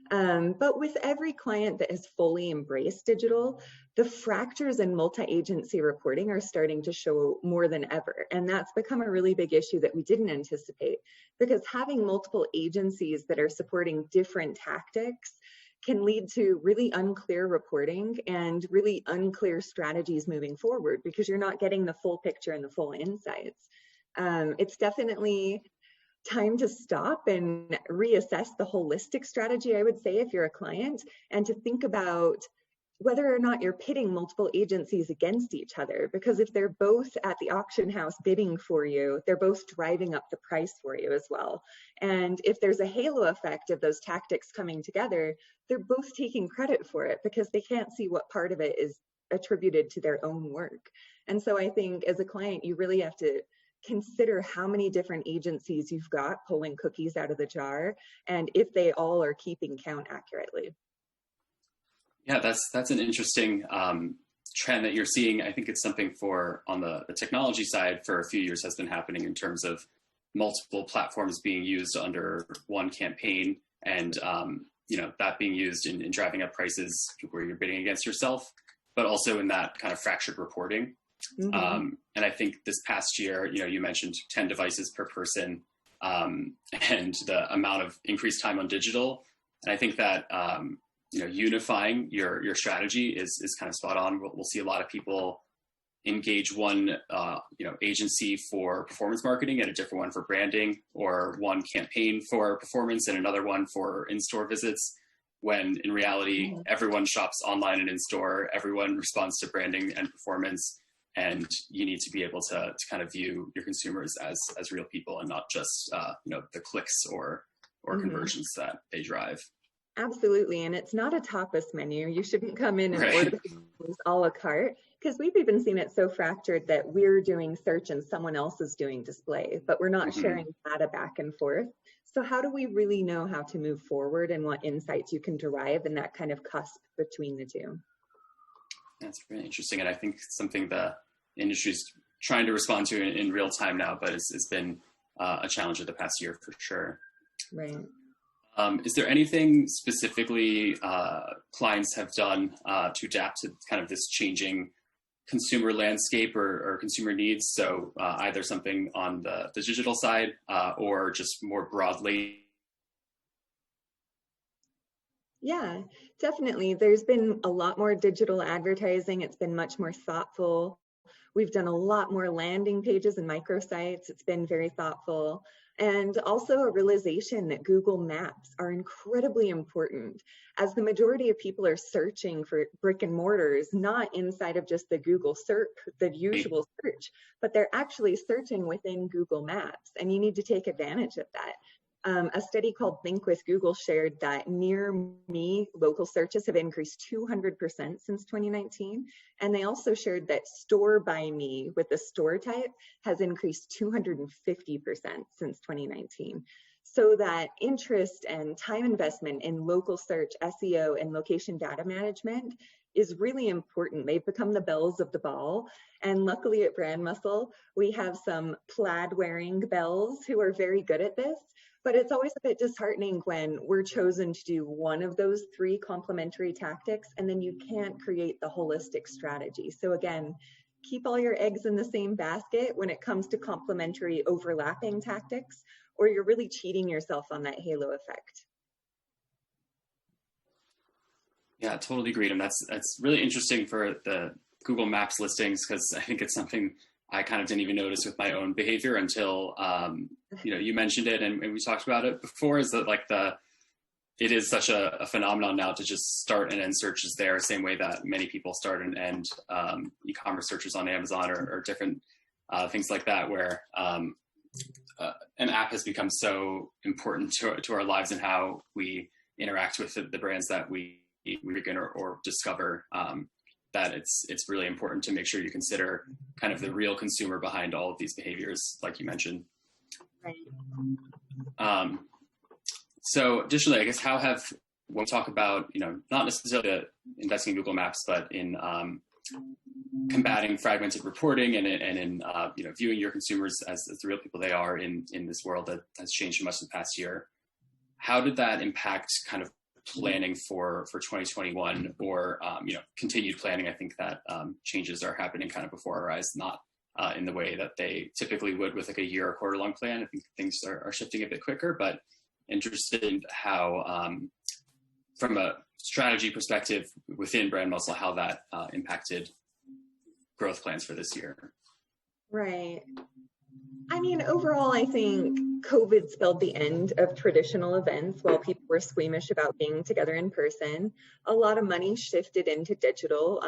But with every client that has fully embraced digital, the fractures in multi-agency reporting are starting to show more than ever. And that's become a really big issue that we didn't anticipate, because having multiple agencies that are supporting different tactics can lead to really unclear reporting and really unclear strategies moving forward, because you're not getting the full picture and the full insights. It's definitely time to stop and reassess the holistic strategy, I would say, if you're a client, and to think about whether or not you're pitting multiple agencies against each other. Because if they're both at the auction house bidding for you, they're both driving up the price for you as well. And if there's a halo effect of those tactics coming together, they're both taking credit for it because they can't see what part of it is attributed to their own work. And so I think as a client, you really have to consider how many different agencies you've got pulling cookies out of the jar, and if they all are keeping count accurately. Yeah, that's an interesting trend that you're seeing. I think it's something on the technology side for a few years has been happening in terms of multiple platforms being used under one campaign, and that being used in driving up prices where you're bidding against yourself, but also in that kind of fractured reporting. And I think this past year, you mentioned 10 devices per person, and the amount of increased time on digital. And I think that, unifying your strategy is kind of spot on. We'll see a lot of people engage one, agency for performance marketing and a different one for branding, or one campaign for performance and another one for in-store visits, when in reality, everyone shops online and in-store, everyone responds to branding and performance. And you need to be able to kind of view your consumers as real people, and not just the clicks or conversions that they drive. Absolutely. And it's not a tapas menu. You shouldn't come in and order things a la carte, because we've even seen it so fractured that we're doing search and someone else is doing display, but we're not sharing data back and forth. So how do we really know how to move forward and what insights you can derive in that kind of cusp between the two? That's really interesting. And I think something the industry's trying to respond to in real time now, but it's been a challenge of the past year for sure. Right. Is there anything specifically clients have done to adapt to kind of this changing consumer landscape or consumer needs. So either something on the digital side or just more broadly. Yeah, definitely. There's been a lot more digital advertising. It's been much more thoughtful. We've done a lot more landing pages and microsites. It's been very thoughtful. And also a realization that Google Maps are incredibly important, as the majority of people are searching for brick and mortars, not inside of just the Google search, the usual search, but they're actually searching within Google Maps, and you need to take advantage of that. A study called Think with Google shared that near me local searches have increased 200% since 2019. And they also shared that store by me with the store type has increased 250% since 2019. So that interest and time investment in local search, SEO, and location data management is really important. They've become the bells of the ball. And luckily at Brand Muscle, we have some plaid wearing bells who are very good at this. But it's always a bit disheartening when we're chosen to do one of those three complementary tactics, and then you can't create the holistic strategy. So again, keep all your eggs in the same basket when it comes to complementary overlapping tactics, or you're really cheating yourself on that halo effect. Yeah, totally agreed. And that's really interesting for the Google Maps listings, because I think it's something I kind of didn't even notice with my own behavior until you mentioned it and we talked about it before. Is that like it is such a phenomenon now to just start and end searches there, same way that many people start and end e-commerce searches on Amazon or different things like that, where an app has become so important to our lives and how we interact with the brands that we begin or discover. That it's really important to make sure you consider kind of the real consumer behind all of these behaviors, like you mentioned. Right. So additionally, I guess when we talk about, not necessarily investing in Google Maps, but in combating fragmented reporting and in viewing your consumers as the real people they are in this world that has changed so much in the past year, how did that impact kind of planning for 2021 or continued planning? I think that changes are happening kind of before our eyes, not in the way that they typically would with like a year or quarter long plan. I think things are shifting a bit quicker, but interested in how from a strategy perspective within Brand Muscle, how that impacted growth plans for this year. Right. I mean, overall, I think COVID spelled the end of traditional events while people were squeamish about being together in person. A lot of money shifted into digital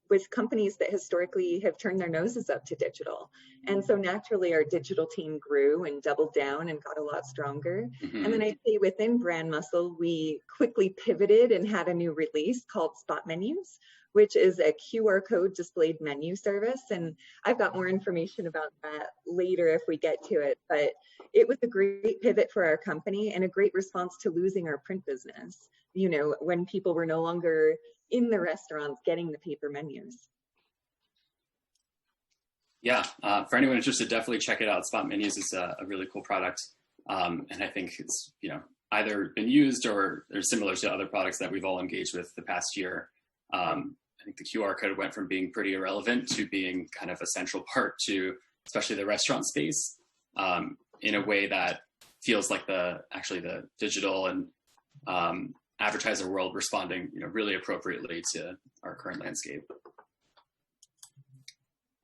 with companies that historically have turned their noses up to digital. And so naturally, our digital team grew and doubled down and got a lot stronger. Mm-hmm. And then I'd say within Brand Muscle, we quickly pivoted and had a new release called Spot Menus, which is a QR code displayed menu service. And I've got more information about that later if we get to it, but it was a great pivot for our company and a great response to losing our print business, when people were no longer in the restaurants getting the paper menus. Yeah, for anyone interested, definitely check it out. Spot Menus is a really cool product. And I think it's, either been used or similar to other products that we've all engaged with the past year. I think the QR code went from being pretty irrelevant to being kind of a central part to, especially the restaurant space, in a way that feels like the digital and advertiser world responding, really appropriately to our current landscape.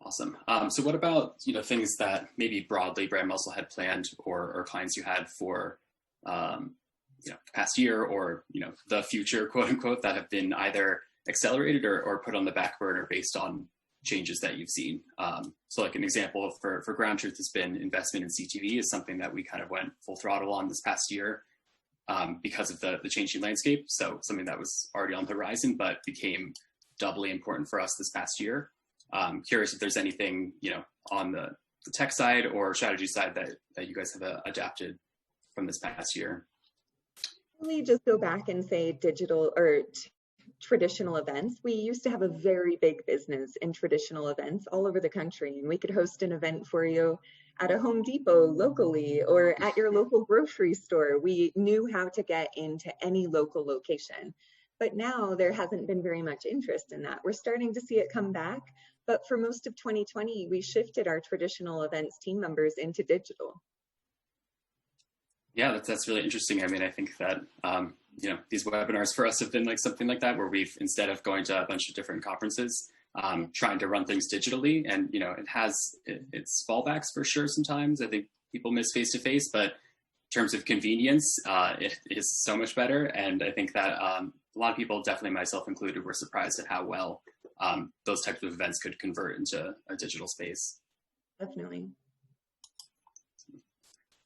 Awesome. So what about, things that maybe broadly Brand Muscle had planned or clients you had for, past year or, the future, quote unquote, that have been either accelerated or put on the back burner based on changes that you've seen? So like an example for GroundTruth has been investment in CTV is something that we kind of went full throttle on this past year because of the changing landscape. So something that was already on the horizon, but became doubly important for us this past year. Curious if there's anything, on the tech side or strategy side that you guys have adapted from this past year. Let me just go back and say digital or traditional events. We used to have a very big business in traditional events all over the country, and we could host an event for you at a Home Depot locally or at your local grocery store. We knew how to get into any local location. But now there hasn't been very much interest in that. We're starting to see it come back. But for most of 2020, we shifted our traditional events team members into digital. Yeah, that's really interesting. I mean, I think that, these webinars for us have been like something like that, where we've, instead of going to a bunch of different conferences, trying to run things digitally. And, it has its fallbacks for sure sometimes. I think people miss face-to-face, but in terms of convenience, it is so much better. And I think that a lot of people, definitely myself included, were surprised at how well those types of events could convert into a digital space. Definitely.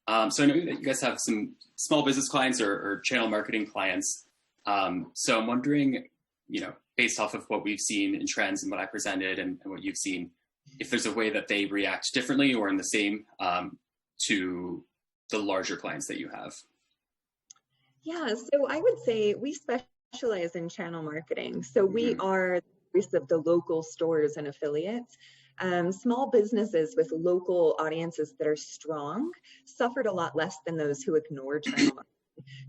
So I know that you guys have some small business clients or channel marketing clients. So I'm wondering, based off of what we've seen in trends and what I presented and what you've seen, if there's a way that they react differently or in the same to the larger clients that you have. Yeah, so I would say we specialize in channel marketing. So we are the voice of the local stores and affiliates. Small businesses with local audiences that are strong suffered a lot less than those who ignored channel marketing,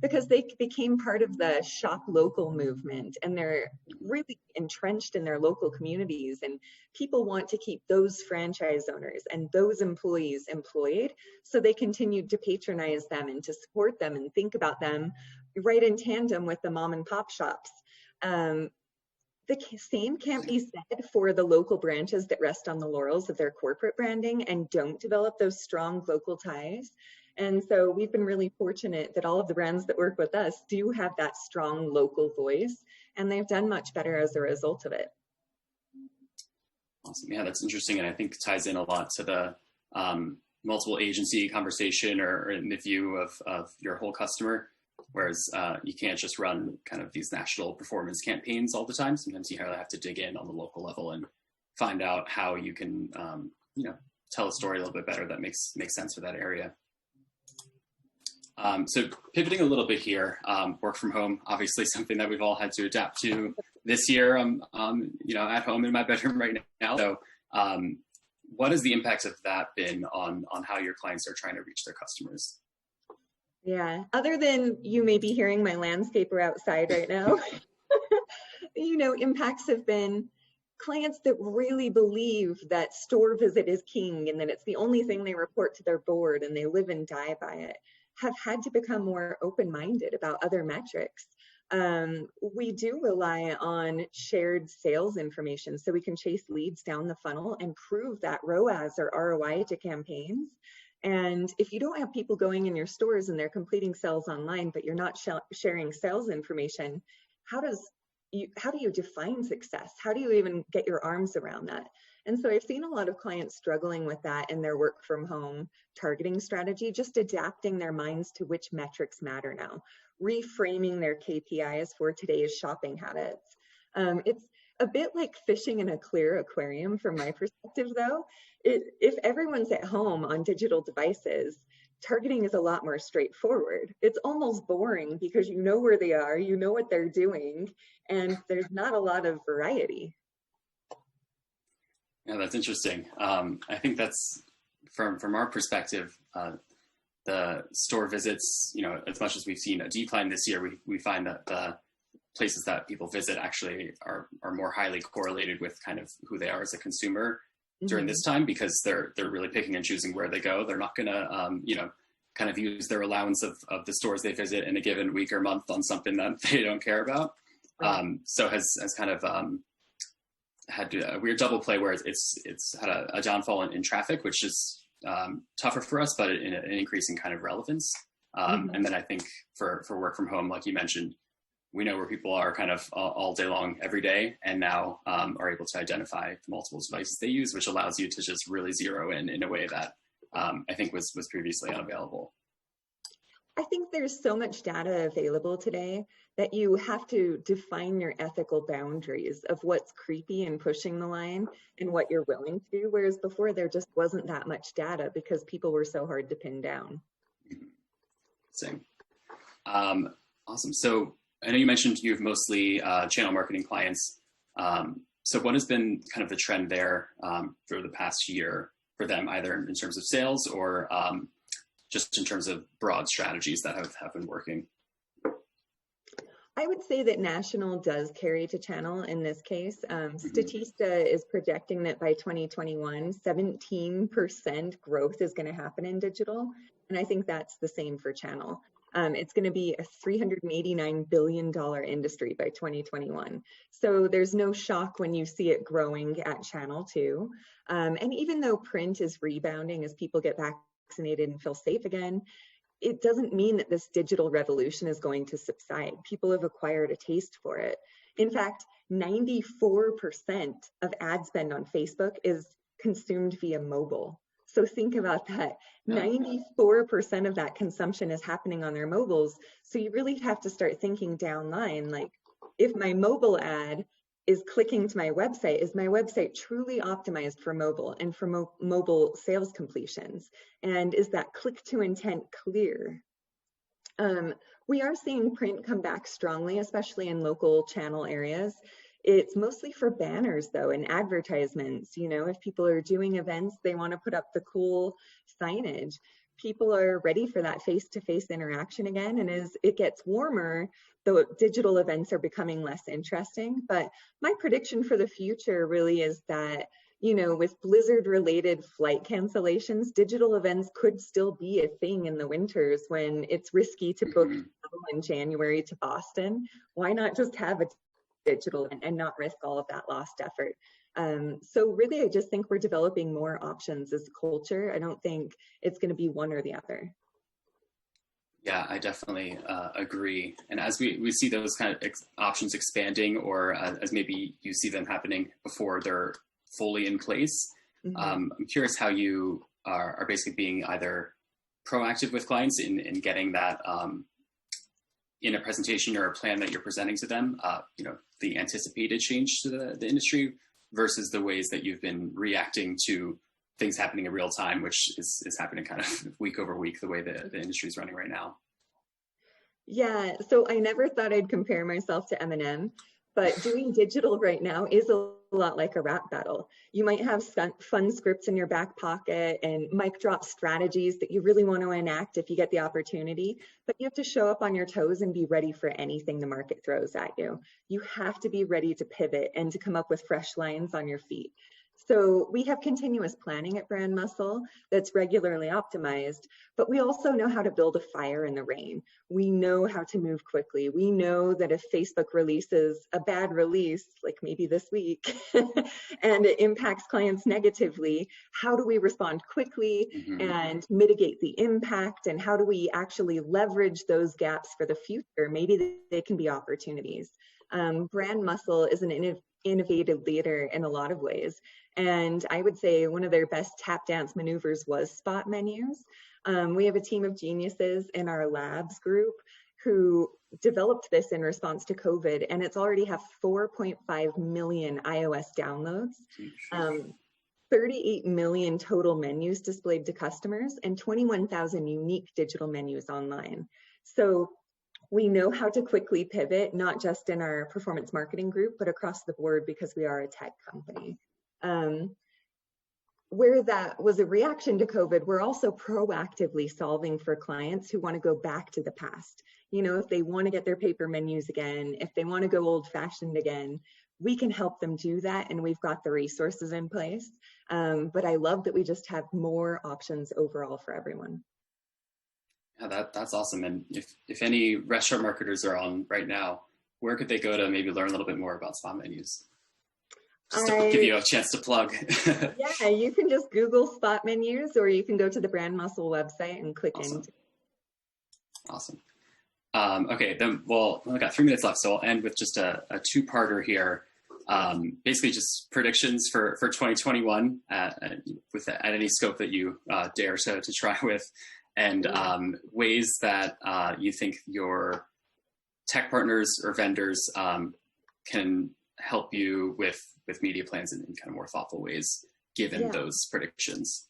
because they became part of the shop local movement, and they're really entrenched in their local communities, and people want to keep those franchise owners and those employees employed, so they continued to patronize them and to support them and think about them right in tandem with the mom and pop shops. The same can't be said for the local branches that rest on the laurels of their corporate branding and don't develop those strong local ties. And so we've been really fortunate that all of the brands that work with us do have that strong local voice, and they've done much better as a result of it. Awesome. Yeah, that's interesting. And I think ties in a lot to the multiple agency conversation, or in the view of your whole customer. Whereas you can't just run kind of these national performance campaigns all the time. Sometimes you have to dig in on the local level and find out how you can, tell a story a little bit better that makes sense for that area. So pivoting a little bit here, work from home, obviously something that we've all had to adapt to this year. At home in my bedroom right now. So what has the impact of that been on how your clients are trying to reach their customers? Yeah, other than you may be hearing my landscaper outside right now, impacts have been clients that really believe that store visit is king and that it's the only thing they report to their board and they live and die by it, have had to become more open-minded about other metrics. We do rely on shared sales information so we can chase leads down the funnel and prove that ROAS or ROI to campaigns. And if you don't have people going in your stores and they're completing sales online, but you're not sharing sales information, how do you define success? How do you even get your arms around that? And so I've seen a lot of clients struggling with that in their work from home targeting strategy, just adapting their minds to which metrics matter now, reframing their KPIs for today's shopping habits. It's a bit like fishing in a clear aquarium from my perspective, though. If everyone's at home on digital devices, targeting is a lot more straightforward. It's almost boring because you know where they are, you know what they're doing, and there's not a lot of variety. Yeah, that's interesting. I think that's from our perspective, the store visits, as much as we've seen a decline this year, we find that the places that people visit actually are more highly correlated with kind of who they are as a consumer during this time, because they're really picking and choosing where they go. They're not going to, kind of use their allowance of the stores they visit in a given week or month on something that they don't care about. So has kind of had a weird double play where it's had a downfall in traffic, which is tougher for us, but in an increasing kind of relevance. And then I think for work from home, like you mentioned, we know where people are kind of all day long, every day, and now are able to identify the multiple devices they use, which allows you to just really zero in a way that I think was previously unavailable. I think there's so much data available today that you have to define your ethical boundaries of what's creepy and pushing the line and what you're willing to do, whereas before there just wasn't that much data because people were so hard to pin down. Same. Awesome. So I know you mentioned you have mostly channel marketing clients. So what has been kind of the trend there for the past year for them, either in terms of sales or just in terms of broad strategies that have been working? I would say that national does carry to channel in this case. Mhm. Statista is projecting that by 2021, 17% growth is going to happen in digital. And I think that's the same for channel. It's going to be a $389 billion industry by 2021. So there's no shock when you see it growing at channel too. And even though print is rebounding as people get vaccinated and feel safe again, it doesn't mean that this digital revolution is going to subside. People have acquired a taste for it. In fact, 94% of ad spend on Facebook is consumed via mobile. So think about that. Yeah. 94% of that consumption is happening on their mobiles. So you really have to start thinking down line, like if my mobile ad is clicking to my website, is my website truly optimized for mobile and for mobile sales completions? And is that click to intent clear? We are seeing print come back strongly, especially in local channel areas. It's mostly for banners though, and advertisements. You know, if people are doing events, they want to put up the cool signage. People are ready for that face-to-face interaction again. And as it gets warmer, the digital events are becoming less interesting. But my prediction for the future really is that, you know, with blizzard related flight cancellations, digital events could still be a thing in the winters when it's risky to book in January to Boston. Why not just have a digital and not risk all of that lost effort? So really, I just think we're developing more options as a culture. I don't think it's going to be one or the other. Yeah, I definitely agree. And as we see those kind of options expanding, or as maybe you see them happening before they're fully in place, I'm curious how you are basically being either proactive with clients in getting that in a presentation or a plan that you're presenting to them, you know, the anticipated change to the industry versus the ways that you've been reacting to things happening in real time, which is happening kind of week over week, the way the industry is running right now. Yeah, so I never thought I'd compare myself to Eminem, but doing digital right now is a lot like a rap battle. You might have fun scripts in your back pocket and mic drop strategies that you really want to enact if you get the opportunity, but you have to show up on your toes and be ready for anything the market throws at you. You have to be ready to pivot and to come up with fresh lines on your feet. So we have continuous planning at Brand Muscle that's regularly optimized, but we also know how to build a fire in the rain. We know how to move quickly. We know that if Facebook releases a bad release, like maybe this week, and it impacts clients negatively, how do we respond quickly and mitigate the impact? And how do we actually leverage those gaps for the future? Maybe they can be opportunities. Brand Muscle is an innovative leader in a lot of ways. And I would say one of their best tap dance maneuvers was spot menus. We have a team of geniuses in our labs group who developed this in response to COVID, and it's already have 4.5 million iOS downloads, 38 million total menus displayed to customers, and 21,000 unique digital menus online. So we know how to quickly pivot, not just in our performance marketing group, but across the board because we are a tech company. Where that was a reaction to COVID, we're also proactively solving for clients who want to go back to the past. You know, if they want to get their paper menus again, if they want to go old fashioned again, we can help them do that. And we've got the resources in place. But I love that we just have more options overall for everyone. Yeah, that's awesome. And if any restaurant marketers are on right now, where could they go to maybe learn a little bit more about spot menus? Just to give you a chance to plug. Yeah, you can just Google spot menus, or you can go to the Brand Muscle website and click into. Awesome. Okay, then, well, we've got 3 minutes left, so I'll end with just a two-parter here. Basically just predictions for 2021 at any scope that you dare to try with, and ways that you think your tech partners or vendors can help you with media plans in kind of more thoughtful ways, given those predictions.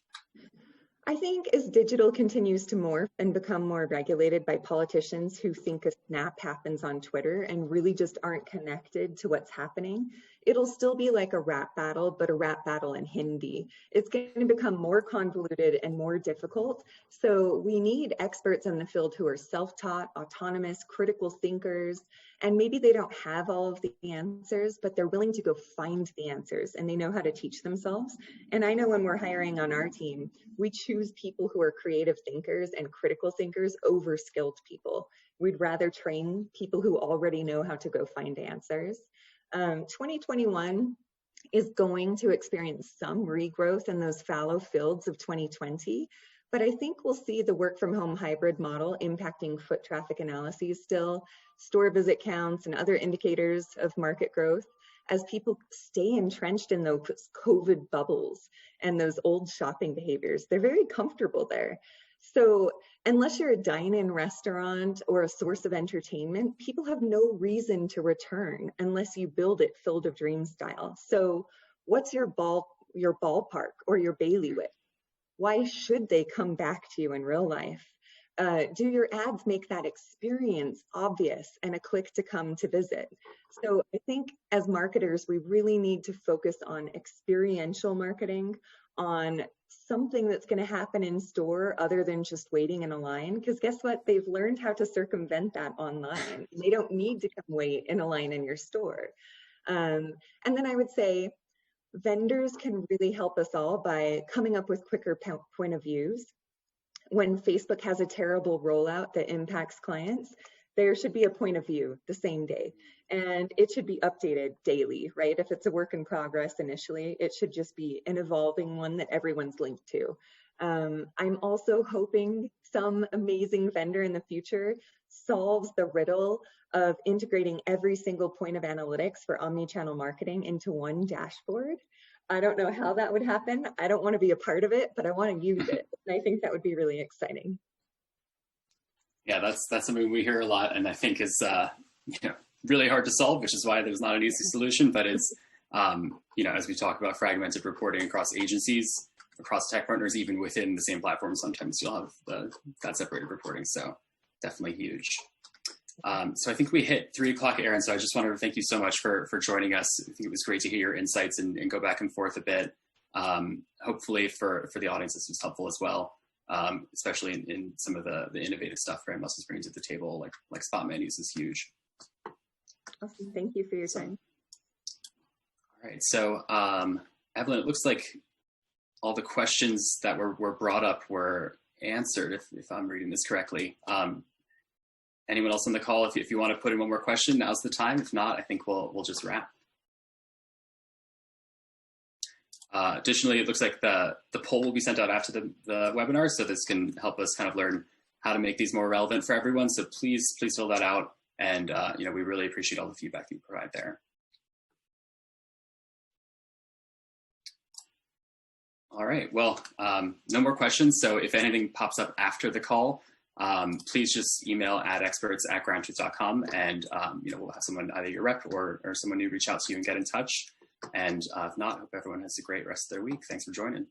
I think as digital continues to morph and become more regulated by politicians who think a snap happens on Twitter and really just aren't connected to what's happening, it'll still be like a rap battle, but a rap battle in Hindi. It's going to become more convoluted and more difficult. So we need experts in the field who are self-taught, autonomous, critical thinkers, and maybe they don't have all of the answers, but they're willing to go find the answers and they know how to teach themselves. And I know when we're hiring on our team, we choose people who are creative thinkers and critical thinkers over skilled people. We'd rather train people who already know how to go find answers. 2021 is going to experience some regrowth in those fallow fields of 2020, but I think we'll see the work from home hybrid model impacting foot traffic analyses still, store visit counts, and other indicators of market growth as people stay entrenched in those COVID bubbles and those old shopping behaviors. They're very comfortable there. So unless you're a dine-in restaurant or a source of entertainment, people have no reason to return unless you build it Field of Dreams style. So what's your ballpark or your bailiwick? Why should they come back to you in real life? Do your ads make that experience obvious and a click to come to visit? So I think as marketers, we really need to focus on experiential marketing, on something that's going to happen in store other than just waiting in a line. Because guess what? They've learned how to circumvent that online. They don't need to come wait in a line in your store. And then I would say vendors can really help us all by coming up with quicker point of views. When Facebook has a terrible rollout that impacts clients, there should be a point of view the same day, and it should be updated daily, right? If it's a work in progress initially, it should just be an evolving one that everyone's linked to. I'm also hoping some amazing vendor in the future solves the riddle of integrating every single point of analytics for omnichannel marketing into one dashboard. I don't know how that would happen. I don't want to be a part of it, but I want to use it. And I think that would be really exciting. Yeah, that's something we hear a lot, and I think is really hard to solve, which is why there's not an easy solution. But it's as we talk about fragmented reporting across agencies, across tech partners, even within the same platform, sometimes you'll have that separated reporting. So definitely huge. So I think we hit 3 o'clock, Aaron. So I just wanted to thank you so much for joining us. I think it was great to hear your insights and go back and forth a bit. Hopefully for the audience, this was helpful as well, especially in some of the innovative stuff Graham Russell's bringing to the table, like spot menus is huge. Awesome. Thank you for your time. All right. So Evelyn, it looks like all the questions that were brought up were answered, if I'm reading this correctly. Anyone else on the call, if you want to put in one more question, now's the time. If not, I think we'll just wrap. Additionally, it looks like the poll will be sent out after the webinar, so this can help us kind of learn how to make these more relevant for everyone. So please fill that out, and we really appreciate all the feedback you provide there. All right, well, no more questions. So if anything pops up after the call, please just email experts@groundtruth.com, and we'll have someone, either your rep or someone new, reach out to you and get in touch. And if not, I hope everyone has a great rest of their week. Thanks for joining.